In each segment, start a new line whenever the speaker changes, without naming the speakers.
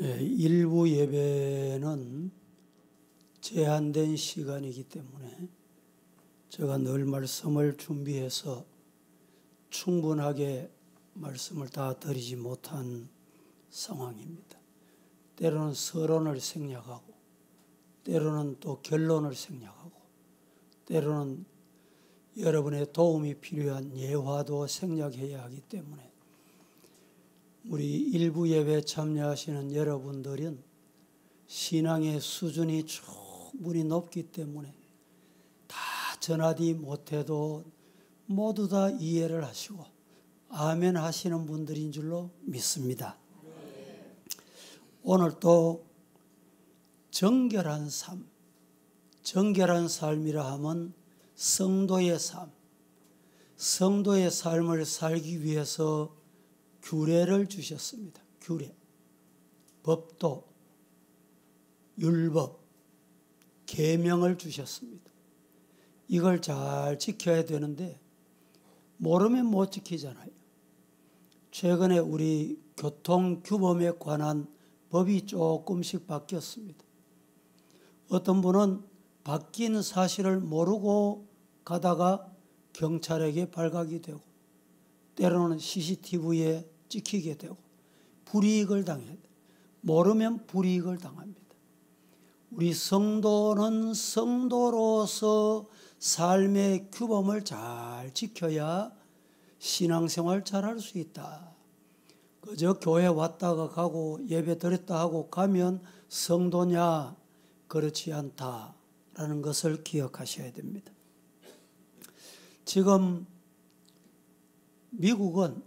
일부 예배는 제한된 시간이기 때문에 제가 늘 말씀을 준비해서 충분하게 말씀을 다 드리지 못한 상황입니다. 때로는 서론을 생략하고, 때로는 또 결론을 생략하고, 때로는 여러분의 도움이 필요한 예화도 생략해야 하기 때문에 우리 일부 예배 참여하시는 여러분들은 신앙의 수준이 충분히 높기 때문에 다 전하지 못해도 모두 다 이해를 하시고 아멘 하시는 분들인 줄로 믿습니다. 오늘 또 정결한 삶, 정결한 삶이라 하면 성도의 삶, 성도의 삶을 살기 위해서 규례를 주셨습니다. 규례, 법도, 율법, 계명을 주셨습니다. 이걸 잘 지켜야 되는데 모르면 못 지키잖아요. 최근에 우리 교통규범에 관한 법이 조금씩 바뀌었습니다. 어떤 분은 바뀐 사실을 모르고 가다가 경찰에게 발각이 되고 때로는 CCTV에 찍히게 되고 불이익을 당해야 돼요. 모르면 불이익을 당합니다. 우리 성도는 성도로서 삶의 규범을 잘 지켜야 신앙생활 잘할 수 있다. 그저 교회 왔다가 가고 예배 드렸다 하고 가면 성도냐? 그렇지 않다라는 것을 기억하셔야 됩니다. 지금 미국은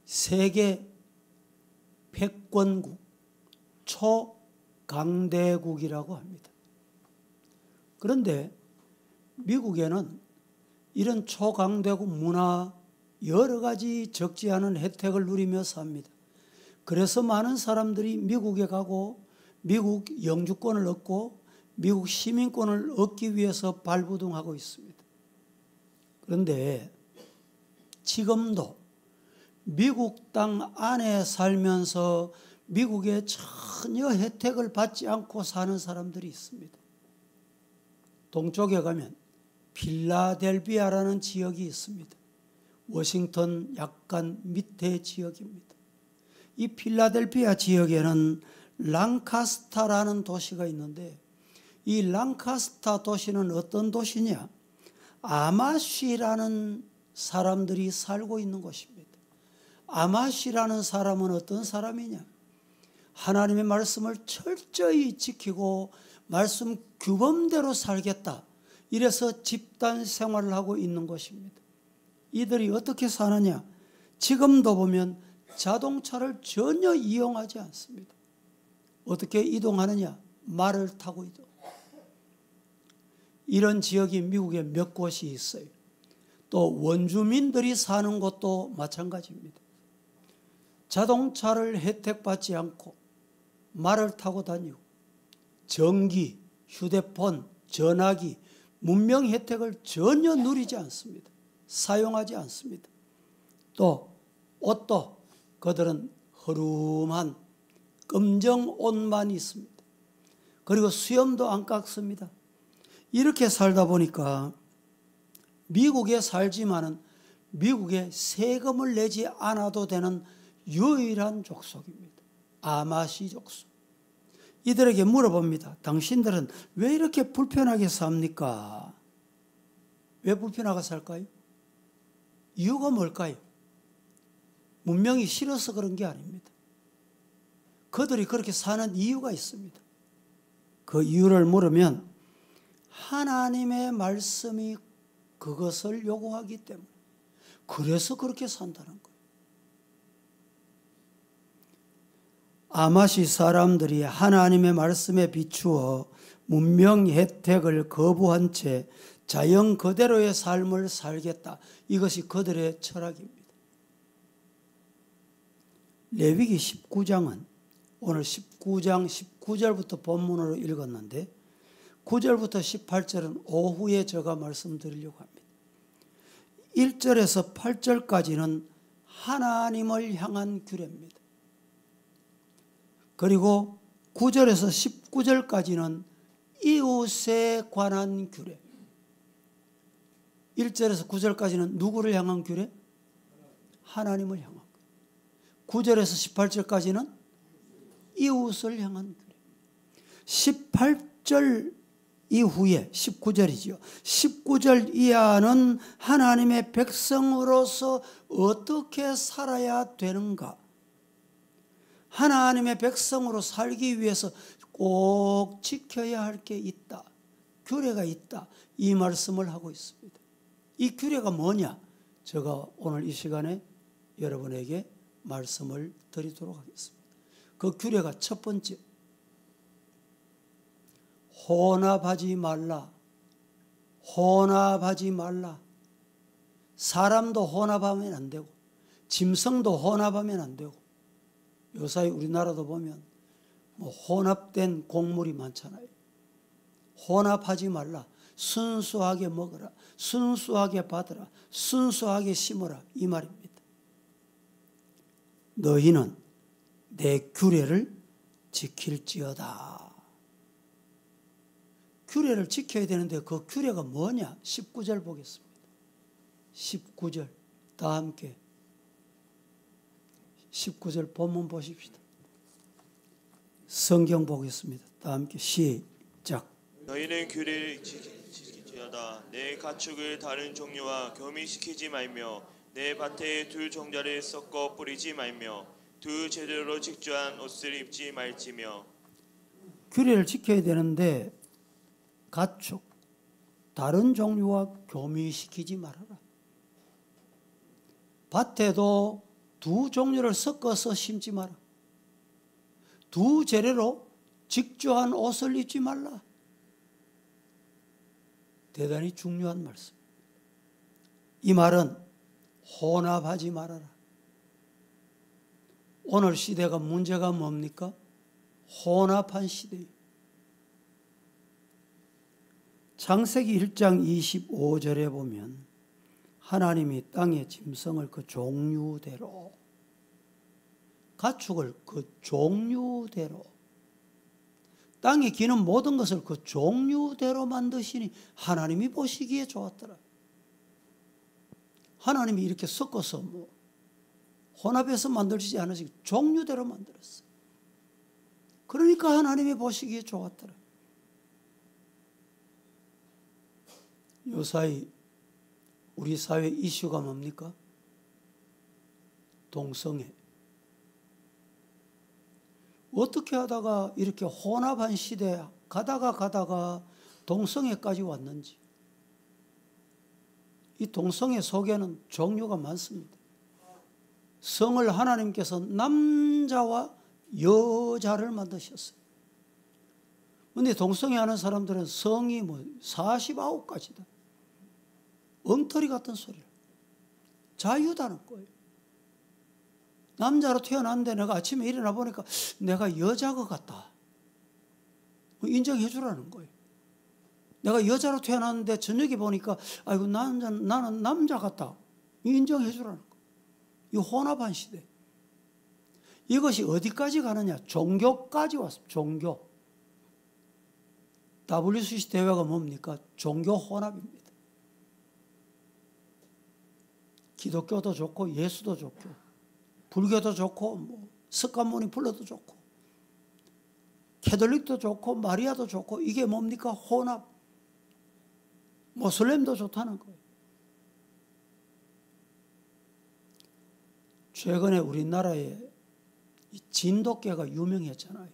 세계 패권국, 초강대국이라고 합니다. 그런데 미국에는 이런 초강대국 문화 여러 가지 적지 않은 혜택을 누리며 삽니다. 그래서 많은 사람들이 미국에 가고 미국 영주권을 얻고 미국 시민권을 얻기 위해서 발부둥하고 있습니다. 그런데 지금도 미국 땅 안에 살면서 미국의 전혀 혜택을 받지 않고 사는 사람들이 있습니다. 동쪽에 가면 필라델피아라는 지역이 있습니다. 워싱턴 약간 밑에 지역입니다. 이 필라델피아 지역에는 랑카스타라는 도시가 있는데 이 랑카스타 도시는 어떤 도시냐? 아마시라는 사람들이 살고 있는 곳입니다. 아마시라는 사람은 어떤 사람이냐? 하나님의 말씀을 철저히 지키고 말씀 규범대로 살겠다. 이래서 집단 생활을 하고 있는 것입니다. 이들이 어떻게 사느냐? 지금도 보면 자동차를 전혀 이용하지 않습니다. 어떻게 이동하느냐? 말을 타고 이동. 이런 지역이 미국에 몇 곳이 있어요. 또 원주민들이 사는 곳도 마찬가지입니다. 자동차를 혜택받지 않고 말을 타고 다니고 전기, 휴대폰, 전화기, 문명 혜택을 전혀 누리지 않습니다. 사용하지 않습니다. 또 옷도 그들은 허름한 검정 옷만 있습니다. 그리고 수염도 안 깎습니다. 이렇게 살다 보니까 미국에 살지만은 미국에 세금을 내지 않아도 되는 유일한 족속입니다. 아마시 족속. 이들에게 물어봅니다. 당신들은 왜 이렇게 불편하게 삽니까? 왜 불편하게 살까요? 이유가 뭘까요? 문명이 싫어서 그런 게 아닙니다. 그들이 그렇게 사는 이유가 있습니다. 그 이유를 물으면 하나님의 말씀이 그것을 요구하기 때문에 그래서 그렇게 산다는 거예요. 아마시 사람들이 하나님의 말씀에 비추어 문명 혜택을 거부한 채 자연 그대로의 삶을 살겠다. 이것이 그들의 철학입니다. 레위기 19장은 오늘 19장 19절부터 본문으로 읽었는데 9절부터 18절은 오후에 제가 말씀드리려고 합니다. 1절에서 8절까지는 하나님을 향한 규례입니다. 그리고 9절에서 19절까지는 이웃에 관한 규례. 1절에서 9절까지는 누구를 향한 규례? 하나님을 향한 규례. 9절에서 18절까지는 이웃을 향한 규례. 18절 이후에 19절이죠. 19절 이하는 하나님의 백성으로서 어떻게 살아야 되는가? 하나님의 백성으로 살기 위해서 꼭 지켜야 할 게 있다. 규례가 있다. 이 말씀을 하고 있습니다. 이 규례가 뭐냐? 제가 오늘 이 시간에 여러분에게 말씀을 드리도록 하겠습니다. 그 규례가 첫 번째, 혼합하지 말라. 혼합하지 말라. 사람도 혼합하면 안 되고 짐승도 혼합하면 안 되고 요사이 우리나라도 보면 혼합된 곡물이 많잖아요. 혼합하지 말라. 순수하게 먹어라. 순수하게 받으라. 순수하게 심어라. 이 말입니다. 너희는 내 규례를 지킬지어다. 규례를 지켜야 되는데 그 규례가 뭐냐? 19절 보겠습니다. 19절 다 함께 19절 본문 보십시다. 성경 보겠습니다. 다 함께 시작.
너희는 규례를 지킬지어다. 내 가축을 다른 종류와 교미시키지 말며 내 밭에 두 종자를 섞어 뿌리지 말며 두 제대로 직조한 옷을 입지 말지며.
규례를 지켜야 되는데 가축 다른 종류와 교미시키지 말아라. 밭에도 두 종류를 섞어서 심지 마라. 두 재래로 직조한 옷을 입지 말라. 대단히 중요한 말씀. 이 말은 혼합하지 말아라. 오늘 시대가 문제가 뭡니까? 혼합한 시대예요. 창세기 1장 25절에 보면 하나님이 땅의 짐승을 그 종류대로, 가축을 그 종류대로, 땅에 기는 모든 것을 그 종류대로 만드시니 하나님이 보시기에 좋았더라. 하나님이 이렇게 섞어서 혼합해서 만들지 않으시고 종류대로 만들었어요. 그러니까 하나님이 보시기에 좋았더라. 요사이 우리 사회 이슈가 뭡니까? 동성애. 어떻게 하다가 이렇게 혼합한 시대에 가다가 동성애까지 왔는지. 이 동성애 속에는 종류가 많습니다. 성을 하나님께서 남자와 여자를 만드셨어요. 그런데 동성애 하는 사람들은 성이 49가지다. 엉터리 같은 소리를. 자유다는 거예요. 남자로 태어났는데 내가 아침에 일어나 보니까 내가 여자 것 같다. 인정해 주라는 거예요. 내가 여자로 태어났는데 저녁에 보니까 아이고 나는 남자 같다. 인정해 주라는 거예요. 이 혼합한 시대. 이것이 어디까지 가느냐? 종교까지 왔습니다. 종교. WCC 대회가 뭡니까? 종교 혼합입니다. 기독교도 좋고 예수도 좋고 불교도 좋고 석가모니 불러도 좋고 캐톨릭도 좋고 마리아도 좋고 이게 뭡니까? 혼합. 모슬렘도 좋다는 거예요. 최근에 우리나라에 진돗개가 유명했잖아요.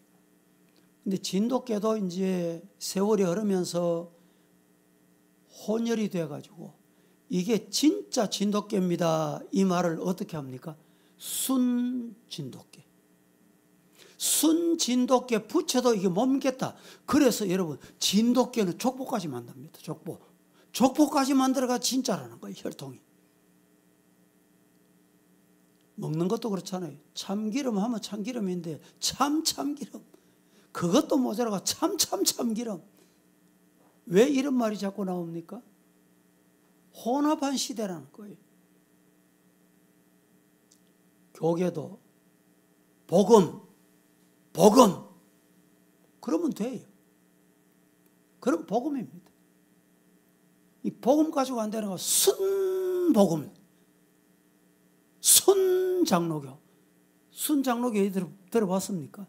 근데 진돗개도 이제 세월이 흐르면서 혼혈이 돼가지고 이게 진짜 진돗개입니다. 이 말을 어떻게 합니까? 순진돗개. 순진돗개 붙여도 이게 못 믿겠다. 그래서 여러분 진돗개는 족보까지 만듭니다. 족보까지 만들어가 진짜라는 거예요. 혈통이. 먹는 것도 그렇잖아요. 참기름 하면 참기름인데 참기름. 그것도 모자라가 참기름. 왜 이런 말이 자꾸 나옵니까? 혼합한 시대라는 거예요. 교계도 복음 복음. 그러면 돼요. 그럼 복음입니다. 이 복음 가지고 안 되는 거 순복음. 순장로교. 순장로교 들어봤습니까?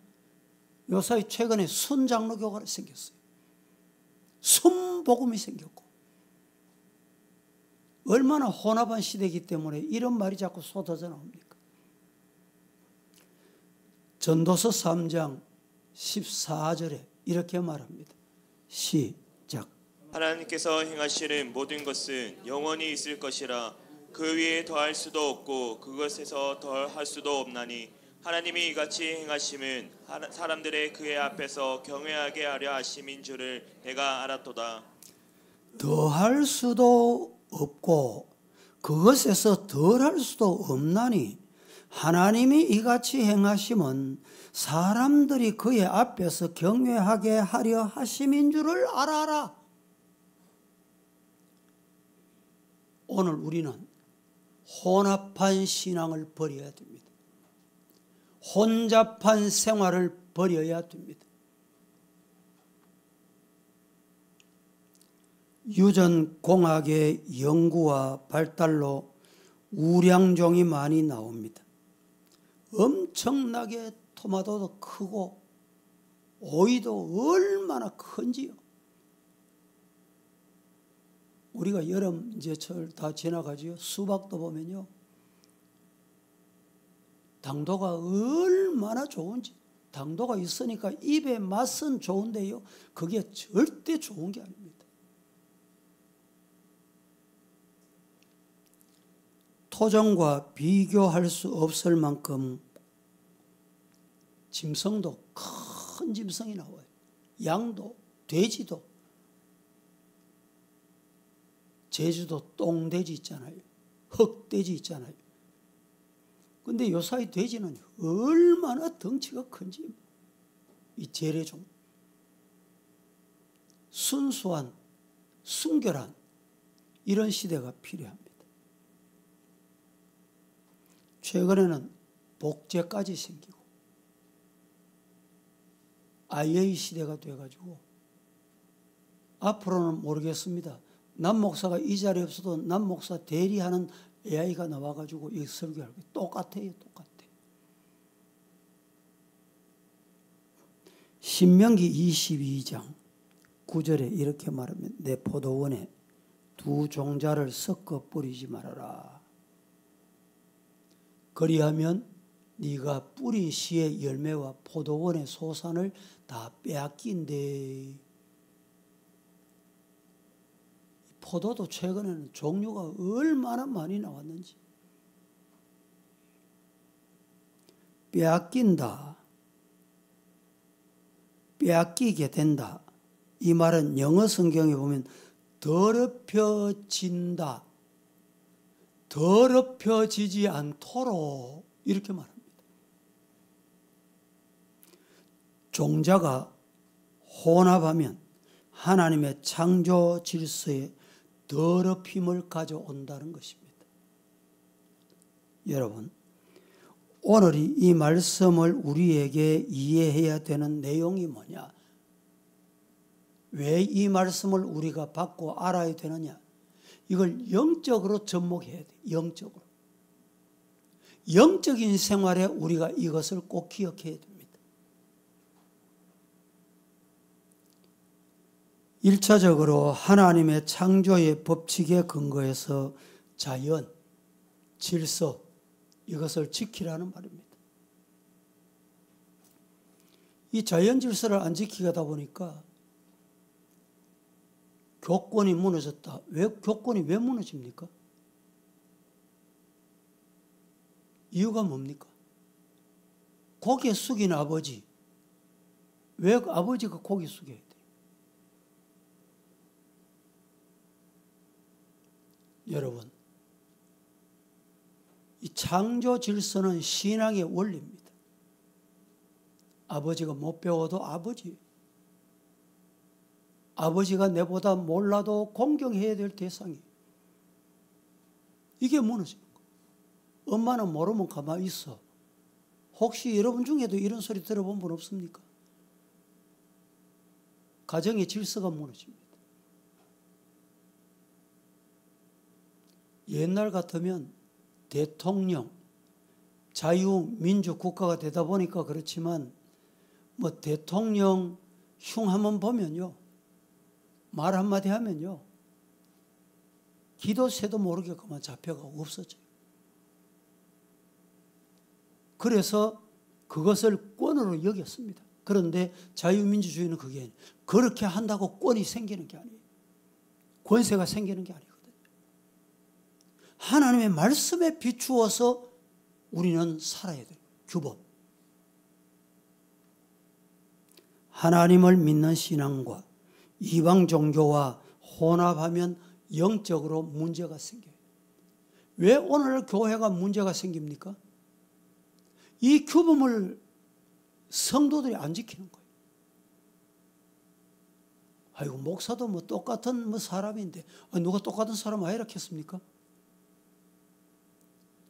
요사이 최근에 순장로교가 생겼어요. 순복음이 생겼고. 얼마나 혼합한 시대이기 때문에 이런 말이 자꾸 쏟아져 나옵니까? 전도서 3장 14절에 이렇게 말합니다. 시작.
하나님께서 행하시는 모든 것은 영원히 있을 것이라. 그 위에 더할 수도 없고 그것에서 덜할 수도 없나니 하나님이 이같이 행하심은 사람들의 그의 앞에서 경외하게 하려 하심인 줄을 내가 알았도다.
더할 수도 없고 그것에서 덜할 수도 없나니 하나님이 이같이 행하심은 사람들이 그의 앞에서 경외하게 하려 하심인 줄을 알아라. 오늘 우리는 혼합한 신앙을 버려야 됩니다. 혼잡한 생활을 버려야 됩니다. 유전공학의 연구와 발달로 우량종이 많이 나옵니다. 엄청나게 토마토도 크고 오이도 얼마나 큰지요. 우리가 여름 이제 철 다 지나가지요. 수박도 보면요. 당도가 얼마나 좋은지. 당도가 있으니까 입의 맛은 좋은데요. 그게 절대 좋은 게 아닙니다. 토종과 비교할 수 없을 만큼 짐승도 큰 짐승이 나와요. 양도, 돼지도. 제주도 똥돼지 있잖아요. 흑돼지 있잖아요. 근데 요사이 돼지는 얼마나 덩치가 큰지. 이 재래종. 순수한, 순결한 이런 시대가 필요합니다. 최근에는 복제까지 생기고 IA 시대가 돼가지고 앞으로는 모르겠습니다. 남 목사가 이 자리에 없어도 남 목사 대리하는 AI가 나와가지고 이 설교하고 똑같아요. 똑같아. 신명기 22장 9절에 이렇게 말하면 내 포도원에 두 종자를 섞어 뿌리지 말아라. 그리하면 네가 뿌린 씨의 열매와 포도원의 소산을 다 빼앗긴대. 포도도 최근에는 종류가 얼마나 많이 나왔는지. 빼앗긴다. 빼앗기게 된다. 이 말은 영어 성경에 보면 더럽혀진다. 더럽혀지지 않도록 이렇게 말합니다. 종자가 혼합하면 하나님의 창조 질서에 더럽힘을 가져온다는 것입니다. 여러분, 오늘이 이 말씀을 우리에게 이해해야 되는 내용이 뭐냐? 왜 이 말씀을 우리가 받고 알아야 되느냐? 이걸 영적으로 접목해야 돼. 영적으로. 영적인 생활에 우리가 이것을 꼭 기억해야 됩니다. 1차적으로 하나님의 창조의 법칙에 근거해서 자연, 질서 이것을 지키라는 말입니다. 이 자연 질서를 안 지키다 보니까 교권이 무너졌다. 교권이 왜 무너집니까? 이유가 뭡니까? 고개 숙인 아버지. 왜 아버지가 고개 숙여야 돼요? 여러분, 이 창조 질서는 신앙의 원리입니다. 아버지가 못 배워도 아버지. 아버지가 내보다 몰라도 공경해야 될 대상이. 이게 무너지는 거예요. 엄마는 모르면 가만히 있어. 혹시 여러분 중에도 이런 소리 들어본 분 없습니까? 가정의 질서가 무너집니다. 옛날 같으면 대통령, 자유민주 국가가 되다 보니까 그렇지만 뭐 대통령 흉 한번 보면요, 말 한마디 하면요, 기도 새도 모르게 그만 잡혀가고 없어져요. 그래서 그것을 권으로 여겼습니다. 그런데 자유민주주의는 그게 아니에요. 그렇게 한다고 권이 생기는 게 아니에요. 권세가 생기는 게 아니거든요. 하나님의 말씀에 비추어서 우리는 살아야 돼요. 규범. 하나님을 믿는 신앙과 이방 종교와 혼합하면 영적으로 문제가 생겨요. 왜 오늘 교회가 문제가 생깁니까? 이 규범을 성도들이 안 지키는 거예요. 아이고, 목사도 뭐 똑같은 뭐 사람인데 누가 똑같은 사람 아니라 했습니까?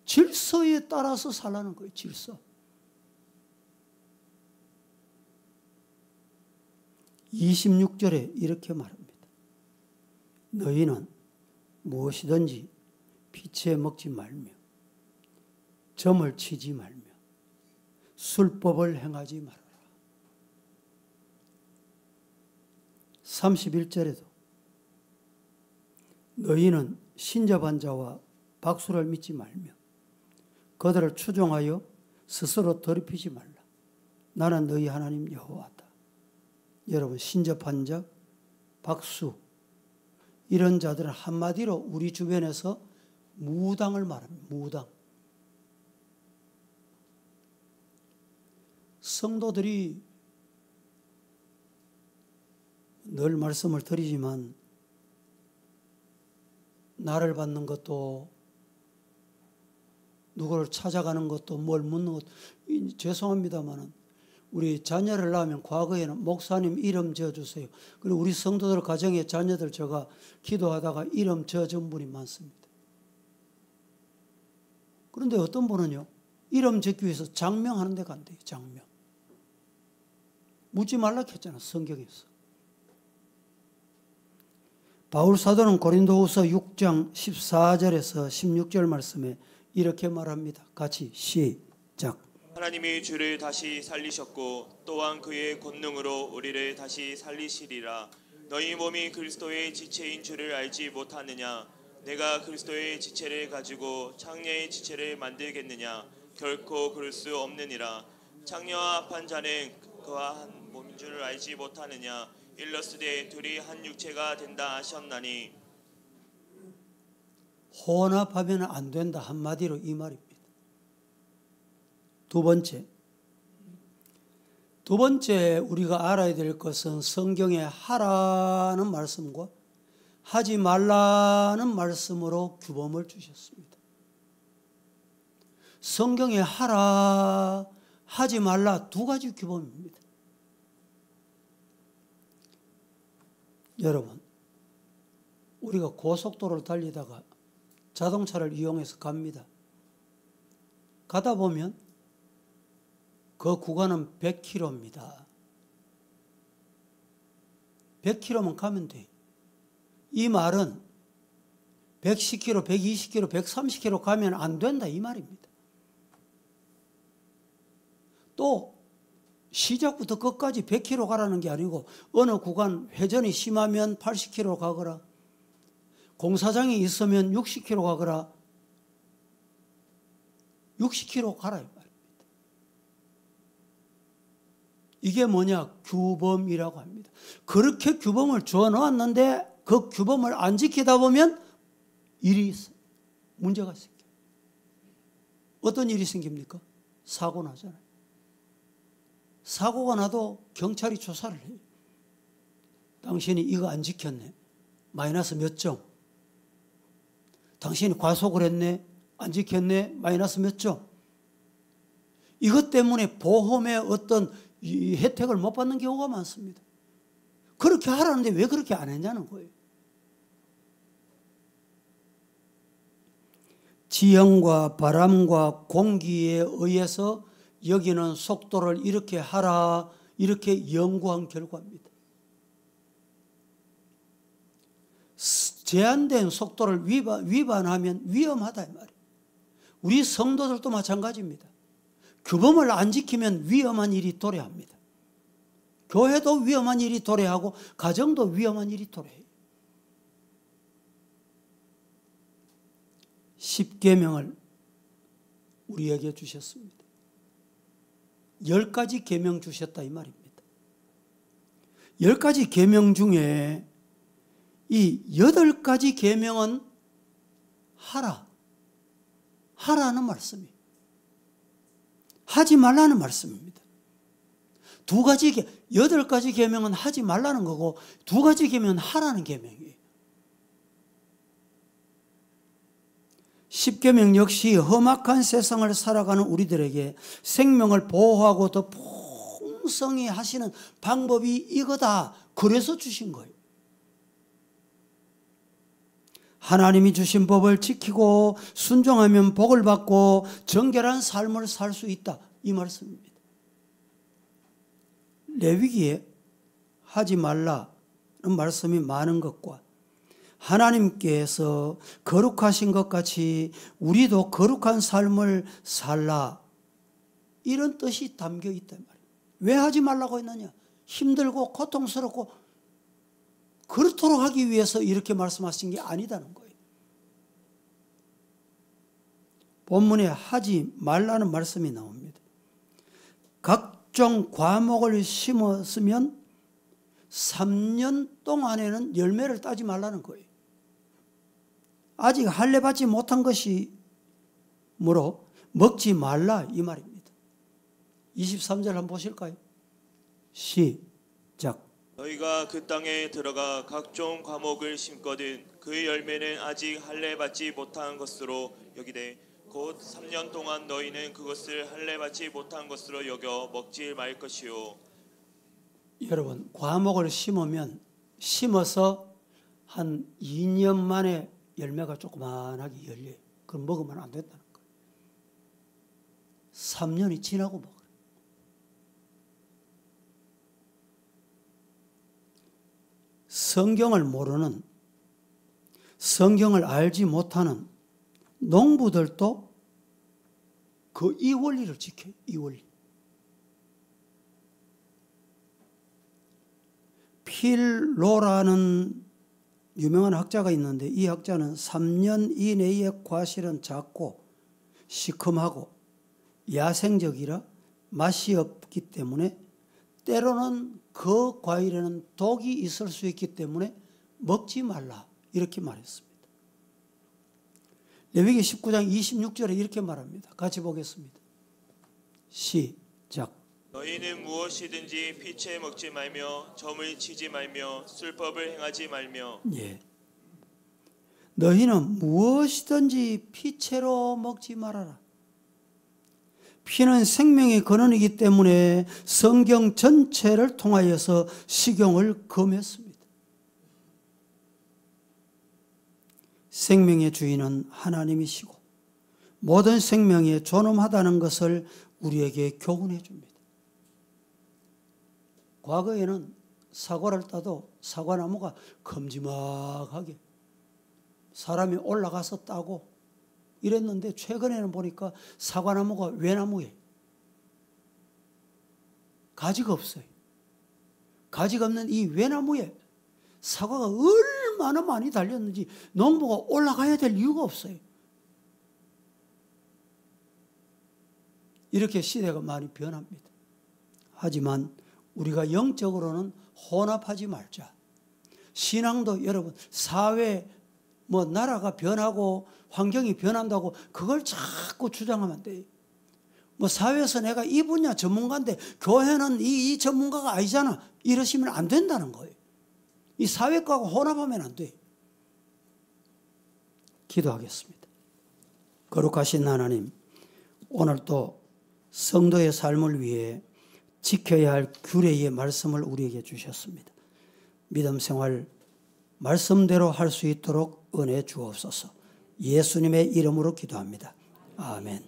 질서에 따라서 살라는 거예요. 질서. 26절에 이렇게 말합니다. 너희는 무엇이든지 피치에 먹지 말며 점을 치지 말며 술법을 행하지 말아라. 31절에도 너희는 신접한 자와 박수를 믿지 말며 그들을 추종하여 스스로 더럽히지 말라. 나는 너희 하나님 여호와다. 여러분, 신접한 자, 박수, 이런 자들은 한마디로 우리 주변에서 무당을 말합니다. 무당. 성도들이 늘 말씀을 드리지만 나를 받는 것도 누구를 찾아가는 것도 뭘 묻는 것도 죄송합니다만은 우리 자녀를 낳으면 과거에는 목사님 이름 지어주세요. 그리고 우리 성도들 가정의 자녀들 제가 기도하다가 이름 지어준 분이 많습니다. 그런데 어떤 분은요, 이름 짓기 위해서 장명하는 데 간대요. 장명. 묻지 말라 했잖아, 성경에서. 바울 사도는 고린도후서 6장 14절에서 16절 말씀에 이렇게 말합니다. 같이 시작.
하나님이 주를 다시 살리셨고 또한 그의 권능으로 우리를 다시 살리시리라. 너희 몸이 그리스도의 지체인 줄을 알지 못하느냐? 내가 그리스도의 지체를 가지고 창녀의 지체를 만들겠느냐? 결코 그럴 수 없느니라. 창녀와 합한 자는 그와 한 몸인 줄을 알지 못하느냐? 일러스되 둘이 한 육체가 된다 하셨나니.
혼합하면 안 된다 한마디로 이 말입니다. 두 번째 우리가 알아야 될 것은 성경에 하라는 말씀과 하지 말라는 말씀으로 규범을 주셨습니다. 성경에 하라, 하지 말라 두 가지 규범입니다. 여러분, 우리가 고속도로를 달리다가 자동차를 이용해서 갑니다. 가다 보면 그 구간은 100km입니다. 100km만 가면 돼. 이 말은 110km, 120km, 130km 가면 안 된다 이 말입니다. 또 시작부터 끝까지 100km 가라는 게 아니고 어느 구간 회전이 심하면 80km 가거라. 공사장이 있으면 60km 가거라. 60km 가라 이 말입니다. 이게 뭐냐? 규범이라고 합니다. 그렇게 규범을 주어놓았는데 그 규범을 안 지키다 보면 일이 있어요. 문제가 생겨요. 어떤 일이 생깁니까? 사고 나잖아요. 사고가 나도 경찰이 조사를 해요. 당신이 이거 안 지켰네. 마이너스 몇 점. 당신이 과속을 했네. 안 지켰네. 마이너스 몇 점. 이것 때문에 보험의 어떤 이 혜택을 못 받는 경우가 많습니다. 그렇게 하라는데 왜 그렇게 안 했냐는 거예요. 지형과 바람과 공기에 의해서 여기는 속도를 이렇게 하라, 이렇게 연구한 결과입니다. 제한된 속도를 위반하면 위험하다 이 말이에요. 우리 성도들도 마찬가지입니다. 규범을 안 지키면 위험한 일이 도래합니다. 교회도 위험한 일이 도래하고 가정도 위험한 일이 도래해요. 10계명을 우리에게 주셨습니다. 10가지 계명 주셨다 이 말입니다. 10가지 계명 중에 이 8가지 계명은 하라는 말씀이에요. 하지 말라는 말씀입니다. 8가지 계명은 하지 말라는 거고 2가지 계명은 하라는 계명이에요. 10계명 역시 험악한 세상을 살아가는 우리들에게 생명을 보호하고 더 풍성히 하시는 방법이 이거다. 그래서 주신 거예요. 하나님이 주신 법을 지키고 순종하면 복을 받고 정결한 삶을 살 수 있다. 이 말씀입니다. 레위기에 하지 말라는 말씀이 많은 것과 하나님께서 거룩하신 것 같이 우리도 거룩한 삶을 살라 이런 뜻이 담겨 있단 말이에요. 왜 하지 말라고 했느냐? 힘들고 고통스럽고 그렇도록 하기 위해서 이렇게 말씀하신 게 아니다는 거예요. 본문에 하지 말라는 말씀이 나옵니다. 각종 과목을 심었으면 3년 동안에는 열매를 따지 말라는 거예요. 아직 할례 받지 못한 것이 뭐로? 먹지 말라 이 말입니다. 23절 한번 보실까요? 시작.
너희가 그 땅에 들어가 각종 과목을 심거든 그 열매는 아직 할례 받지 못한 것으로 여기되 곧 3년 동안 너희는 그것을 할례 받지 못한 것으로 여겨 먹지 말 것이요.
여러분, 과목을 심어서 한 2년 만에 열매가 조그만하게 열려요. 그럼 먹으면 안 된다는 거예요. 3년이 지나고 먹어요. 성경을 모르는, 성경을 알지 못하는 농부들도 이 원리를 지켜요. 이 원리. 필로라는 유명한 학자가 있는데 이 학자는 3년 이내의 과실은 작고 시큼하고 야생적이라 맛이 없기 때문에 때로는 그 과일에는 독이 있을 수 있기 때문에 먹지 말라 이렇게 말했습니다. 레위기 19장 26절에 이렇게 말합니다. 같이 보겠습니다. 시작.
너희는 무엇이든지 피채 먹지 말며 점을 치지 말며 술법을 행하지 말며.
예. 너희는 무엇이든지 피채로 먹지 말아라. 피는 생명의 근원이기 때문에 성경 전체를 통하여서 식용을 금했습니다. 생명의 주인은 하나님이시고 모든 생명에 존엄하다는 것을 우리에게 교훈해 줍니다. 과거에는 사과를 따도 사과나무가 큼지막하게 사람이 올라가서 따고 이랬는데 최근에는 보니까 사과나무가 외나무에 가지가 없어요. 가지가 없는 이 외나무에 사과가 얼마나 많이 달렸는지 농부가 올라가야 될 이유가 없어요. 이렇게 시대가 많이 변합니다. 하지만 우리가 영적으로는 혼합하지 말자. 신앙도 여러분 사회 나라가 변하고 환경이 변한다고 그걸 자꾸 주장하면 안 돼요. 사회에서 내가 이 분야 전문가인데 교회는 이 전문가가 아니잖아. 이러시면 안 된다는 거예요. 이 사회과하고 혼합하면 안 돼요. 기도하겠습니다. 거룩하신 하나님, 오늘 또 성도의 삶을 위해 지켜야 할 규례의 말씀을 우리에게 주셨습니다. 믿음 생활 말씀대로 할 수 있도록 은혜 주옵소서. 예수님의 이름으로 기도합니다. 아멘.